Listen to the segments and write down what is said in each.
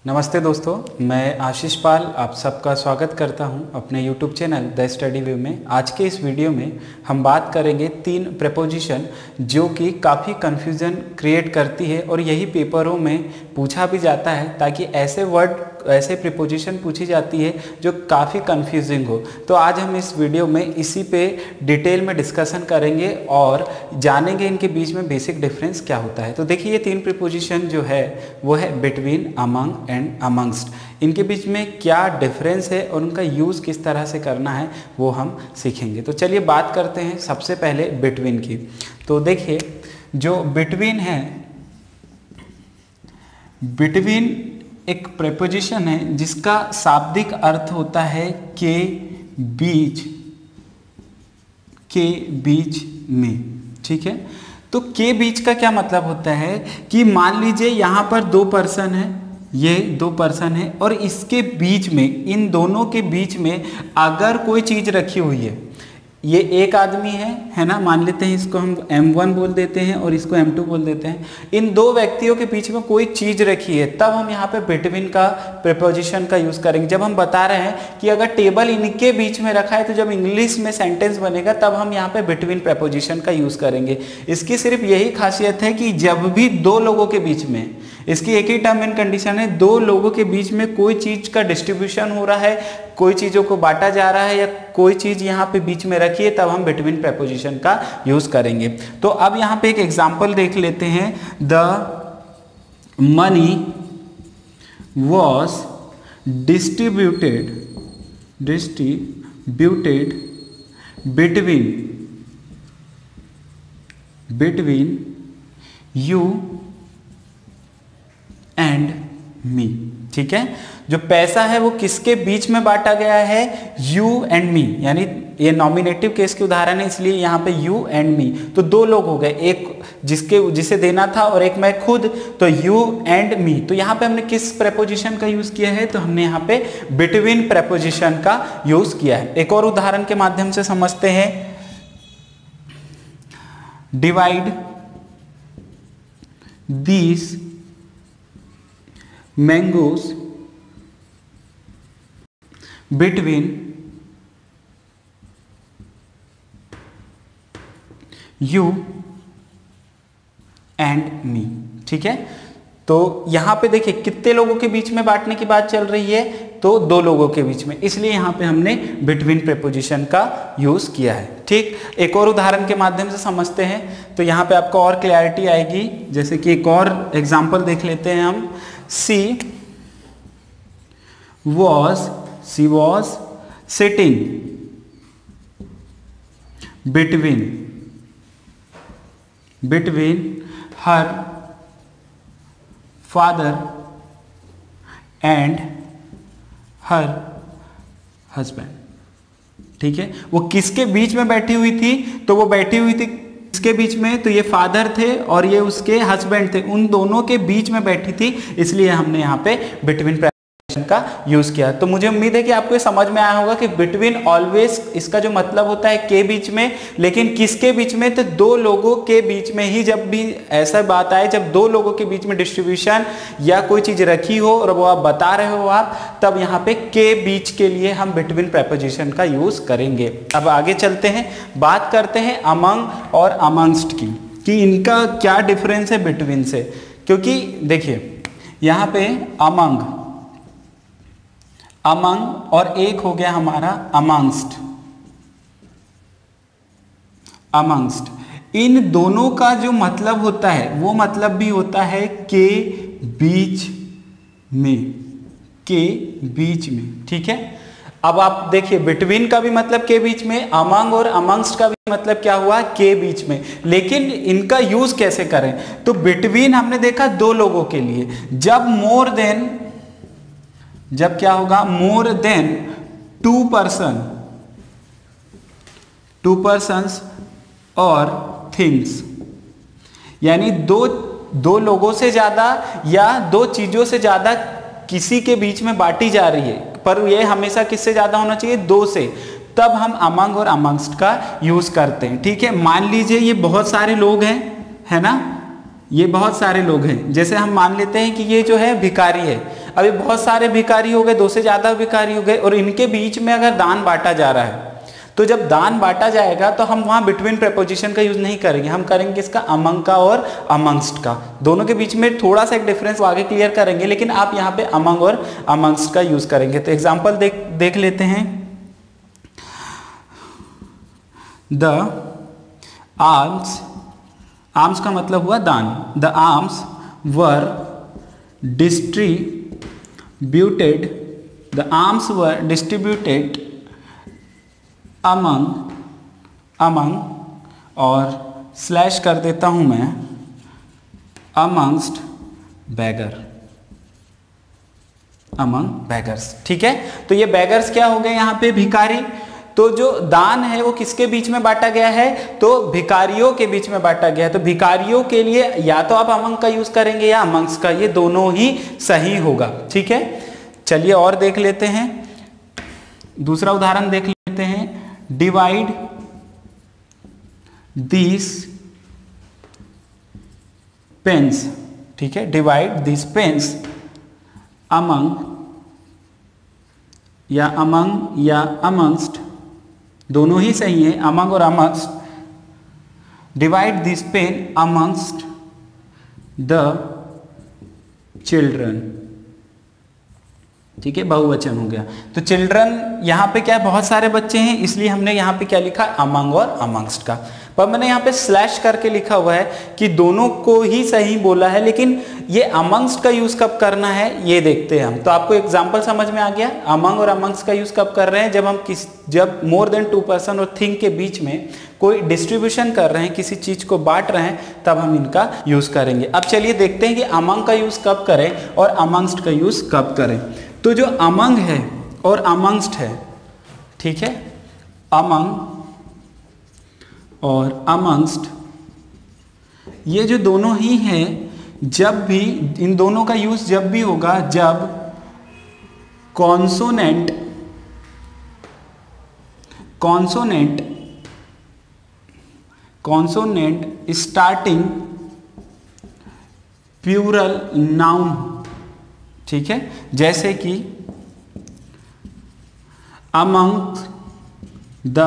नमस्ते दोस्तों, मैं आशीष पाल आप सबका स्वागत करता हूं अपने YouTube channel the study view में। आज के इस वीडियो में हम बात करेंगे 3 प्रीपोजिशन जो कि काफ़ी कन्फ्यूज़न क्रिएट करती है और यही पेपरों में पूछा भी जाता है, ताकि ऐसे प्रीपोजिशन पूछी जाती है जो काफ़ी कन्फ्यूजिंग हो। तो आज हम इस वीडियो में इसी पे डिटेल में डिस्कशन करेंगे और जानेंगे इनके बीच में बेसिक डिफरेंस क्या होता है। तो देखिए, ये 3 प्रीपोजिशन जो है वो है बिटवीन, अमंग एंड अमंगस्ट। इनके बीच में क्या डिफरेंस है और उनका यूज़ किस तरह से करना है वो हम सीखेंगे। तो चलिए बात करते हैं सबसे पहले बिटवीन की। तो देखिए, जो बिटवीन है, बिटवीन एक प्रीपोजिशन है जिसका शाब्दिक अर्थ होता है के बीच में। ठीक है, तो के बीच का क्या मतलब होता है कि मान लीजिए यहाँ पर 2 पर्सन है, ये 2 पर्सन है और इसके बीच में, इन दोनों के बीच में अगर कोई चीज़ रखी हुई है, ये एक आदमी है ना, मान लेते हैं इसको हम M1 बोल देते हैं और इसको M2 बोल देते हैं। इन 2 व्यक्तियों के बीच में कोई चीज़ रखी है, तब हम यहाँ पे बिटवीन का प्रीपोजिशन का यूज़ करेंगे। जब हम बता रहे हैं कि अगर टेबल इनके बीच में रखा है, तो जब इंग्लिश में सेंटेंस बनेगा तब हम यहाँ पे बिटवीन प्रीपोजिशन का यूज़ करेंगे। इसकी सिर्फ यही खासियत है कि जब भी 2 लोगों के बीच में, इसकी एक ही टर्म एंड कंडीशन है, 2 लोगों के बीच में कोई चीज़ का डिस्ट्रीब्यूशन हो रहा है, कोई चीज़ों को बांटा जा रहा है या कोई चीज़ यहाँ पे बीच में रखी है, तब हम बिटवीन प्रीपोजिशन का यूज़ करेंगे। तो अब यहाँ पे एक एग्जांपल देख लेते हैं। The money was distributed between you and me. ठीक है, जो पैसा है वो किसके बीच में बांटा गया है? यू एंड मी, यानी ये नॉमिनेटिव केस के उदाहरण है, इसलिए यहाँ पे यू एंड मी। तो 2 लोग हो गए, एक जिसे देना था और एक मैं खुद, तो यू एंड मी। तो यहाँ पे हमने किस प्रीपोजिशन का यूज किया है? तो हमने यहाँ पे बिटवीन प्रीपोजिशन का यूज किया है। एक और उदाहरण के माध्यम से समझते हैं। Divide these mangoes between you and me. ठीक है, तो यहां पे देखिए कितने लोगों के बीच में बांटने की बात चल रही है, तो 2 लोगों के बीच में, इसलिए यहां पे हमने बिटवीन प्रीपोजिशन का यूज किया है। ठीक, एक और उदाहरण के माध्यम से समझते हैं, तो यहां पे आपको और क्लैरिटी आएगी। जैसे कि एक और एग्जांपल देख लेते हैं हम। She was sitting between her father and her husband। ठीक है, वो किसके बीच में बैठी हुई थी? तो वो बैठी हुई थी इसके बीच में, तो ये फादर थे और ये उसके हस्बैंड थे, उन दोनों के बीच में बैठी थी, इसलिए हमने यहाँ पे बिटवीन प्रीपोजिशन का यूज किया। तो मुझे उम्मीद है कि आपको ये समझ में आया होगा कि बिटवीन ऑलवेज इसका जो मतलब होता है के बीच में, लेकिन किसके बीच में? तो 2 लोगों के बीच में ही। जब भी ऐसा बात आए, जब 2 लोगों के बीच में डिस्ट्रीब्यूशन या कोई चीज रखी हो और वो आप बता रहे हो आप, तब यहाँ पे के बीच के लिए हम बिटवीन प्रीपोजिशन का यूज करेंगे। अब आगे चलते हैं, बात करते हैं अमंग और अमंगस्ट की, कि इनका क्या डिफरेंस है बिटवीन से। क्योंकि देखिए यहाँ पे अमंग और एक हो गया हमारा अमंगस्ट। इन दोनों का जो मतलब होता है वो मतलब भी होता है के बीच में। ठीक है, अब आप देखिए बिटवीन का भी मतलब के बीच में, अमंग और अमंगस्ट का भी मतलब क्या हुआ? के बीच में। लेकिन इनका यूज कैसे करें? तो बिटवीन हमने देखा 2 लोगों के लिए, जब क्या होगा? मोर देन 2 persons और थिंग्स, यानी दो लोगों से ज्यादा या 2 चीजों से ज्यादा किसी के बीच में बांटी जा रही है, पर ये हमेशा किससे ज्यादा होना चाहिए? 2 से। तब हम अमंग और अमंगस्ट का यूज करते हैं। ठीक है, मान लीजिए ये बहुत सारे लोग हैं, है ना, ये बहुत सारे लोग हैं। जैसे हम मान लेते हैं कि ये जो है भिखारी है। अभी बहुत सारे भिखारी हो गए, 2 से ज़्यादा भिखारी हो गए, और इनके बीच में अगर दान बांटा जा रहा है, तो जब दान बांटा जाएगा तो हम वहाँ बिटवीन प्रेपोजिशन का यूज़ नहीं करेंगे, हम करेंगे इसका अमंग का और अमंगस्ट का। दोनों के बीच में थोड़ा सा एक डिफरेंस आगे क्लियर करेंगे, लेकिन आप यहाँ पे अमंग और अमंगस्ट का यूज़ करेंगे। तो एग्जाम्पल देख लेते हैं। द आर्म्स का मतलब हुआ दान। The arms were distributed among और स्लैश कर देता हूं मैं अमंगस्ट बेगर्स। ठीक है, तो ये बेगर्स क्या हो गए यहाँ पे? भिखारी। तो जो दान है वो किसके बीच में बांटा गया है? तो भिखारियों के बीच में बांटा गया है। तो भिखारियों के लिए या तो आप अमंग का यूज करेंगे या अमंग्स का, ये दोनों ही सही होगा। ठीक है, चलिए और देख लेते हैं, दूसरा उदाहरण देख लेते हैं। Divide this pens. ठीक है, डिवाइड दिस पेन्स अमंग या अमंगस्ट, दोनों ही सही है, अमंग और amongst. Divide this pen amongst the children. ठीक है, बहुवचन हो गया। तो चिल्ड्रन यहाँ पे क्या है? बहुत सारे बच्चे हैं, इसलिए हमने यहाँ पे क्या लिखा? अमंग और अमंगस्ट का। पर मैंने यहाँ पे स्लैश करके लिखा हुआ है कि दोनों को ही सही बोला है, लेकिन ये अमंगस्ट का यूज कब करना है ये देखते हैं हम। तो आपको एग्जांपल समझ में आ गया? अमंग और अमंगस्ट का यूज कब कर रहे हैं? जब मोर देन 2 पर्सन और थिंग के बीच में कोई डिस्ट्रीब्यूशन कर रहे हैं, किसी चीज को बांट रहे हैं, तब हम इनका यूज करेंगे। अब चलिए देखते हैं कि अमंग का यूज कब करें और अमंगस्ट का यूज कब करें। तो जो अमंग है और अमंगस्ट है, ठीक है, अमंग और अमंगस्ट, ये जो दोनों ही हैं, जब भी इन दोनों का यूज जब भी होगा जब कॉन्सोनेंट स्टार्टिंग प्लूरल नाउन। ठीक है, जैसे कि अमंग द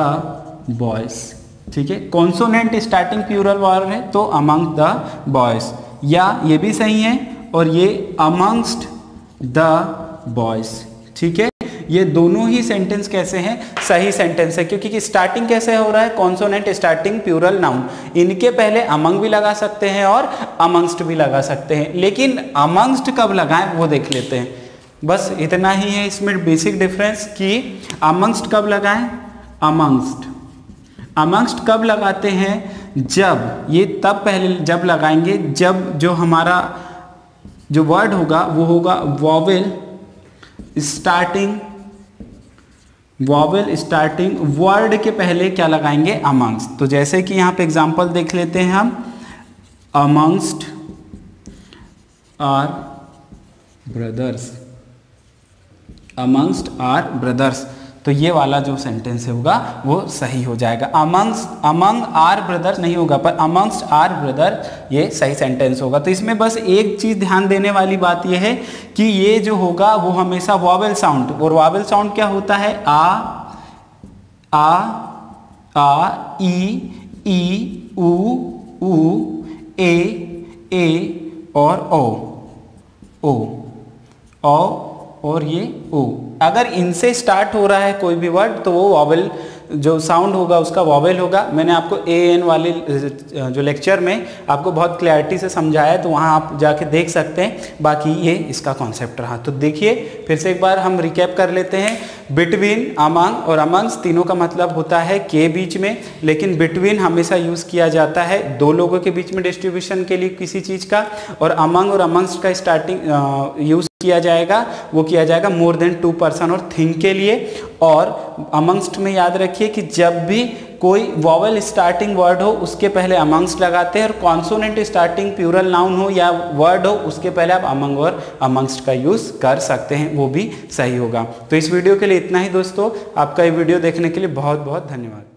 बॉयज। ठीक है, कॉन्सोनेंट स्टार्टिंग प्लूरल वर्ब है तो अमंग द बॉयज, या ये भी सही है, और ये अमंगस्ट द बॉयज। ठीक है, ये दोनों ही सेंटेंस कैसे हैं? सही सेंटेंस है, क्योंकि स्टार्टिंग कैसे हो रहा है? Consonant starting plural noun. इनके पहले अमंग भी लगा सकते हैं और अमंगस्ट भी लगा सकते हैं, लेकिन अमंगस्ट कब लगाएं वो देख लेते हैं। बस इतना ही है इसमें बेसिक डिफरेंस कि अमंगस्ट कब लगाएं। अमंगस्ट कब लगाते हैं? जब ये तब पहले जब लगाएंगे जब जो हमारा जो वर्ड होगा वो होगा वॉवेल स्टार्टिंग वर्ड के पहले क्या लगाएंगे? अमंगस्ट। तो जैसे कि यहाँ पे एग्जांपल देख लेते हैं हम, अमंगस्ट आर ब्रदर्स। तो ये वाला जो सेंटेंस होगा वो सही हो जाएगा। अमंग आर ब्रदर्स नहीं होगा, पर अमंगस्ट आर ब्रदर ये सही सेंटेंस होगा। तो इसमें बस एक चीज ध्यान देने वाली बात ये है कि ये जो होगा वो हमेशा वॉवेल साउंड, और वॉवेल साउंड क्या होता है? आ ई ऊ ए और ओ और ये ओ। अगर इनसे स्टार्ट हो रहा है कोई भी वर्ड तो वो वॉवेल जो साउंड होगा उसका वॉवेल होगा। मैंने आपको AN वाले जो लेक्चर में आपको बहुत क्लैरिटी से समझाया है, तो वहाँ आप जाके देख सकते हैं। बाकी ये इसका कॉन्सेप्ट रहा। तो देखिए फिर से एक बार हम रिकैप कर लेते हैं। बिटवीन, अमंग और अमंग्स तीनों का मतलब होता है के बीच में, लेकिन बिटवीन हमेशा यूज़ किया जाता है दो लोगों के बीच में डिस्ट्रीब्यूशन के लिए किसी चीज़ का, और अमंग और अमंग्स का स्टार्टिंग यूज़ किया जाएगा मोर देन 2 पर्सन और थिंग के लिए। और अमंग्स्ट में याद रखिए कि जब भी कोई वॉवेल स्टार्टिंग वर्ड हो उसके पहले अमंग्स्ट लगाते हैं, और कॉन्सोनेंट स्टार्टिंग प्लूरल नाउन हो या वर्ड हो उसके पहले आप अमंग और अमंग्स्ट का यूज़ कर सकते हैं, वो भी सही होगा। तो इस वीडियो के लिए इतना ही दोस्तों। आपका ये वीडियो देखने के लिए बहुत बहुत धन्यवाद।